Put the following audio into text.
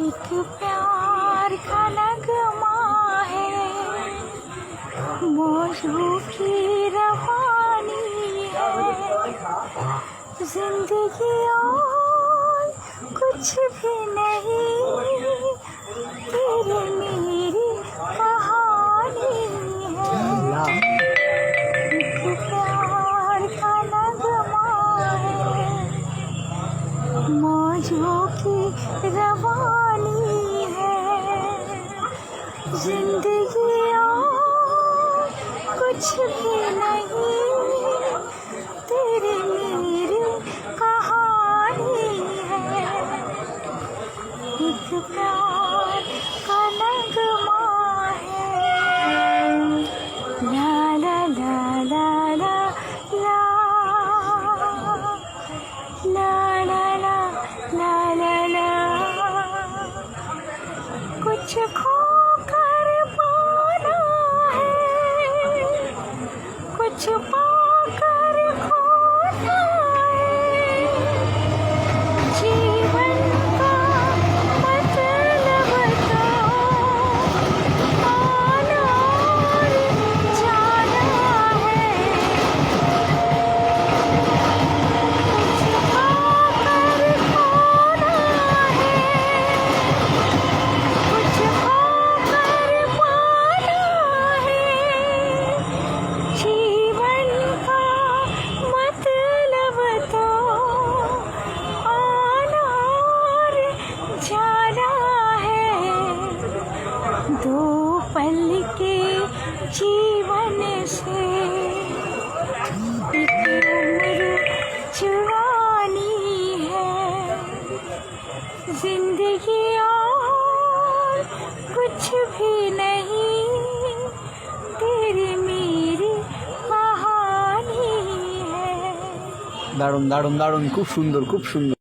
एक प्यार का नगमा है, मौजों की रवानी है, जिंदगी और कुछ भी नहीं, तेरी मेरी कहानी है। एक प्यार का नगमा है, मौजों की रवानी है, जिंदगी और कुछ भी नहीं, तेरी मेरी कहानी है। एक प्यार का नगमा है, ला ला ला ला ला ला ला ला ला ला ला। कुछ खोकर पाना है, कुछ पाकर खोना है, जीवन का मतलब तो आना और जाना है। कुछ पाकर खोना है, कुछ पाकर पाना है, जीवन का मतलब तो आना और जाना है। दो पल के जीवन से एक उम्र जवानी है, जिंदगी और कुछ भी नहीं, तेरी मेरी कहानी है। দারুণ দারুণ দারুণ, খুব সুন্দর খুব সুন্দর।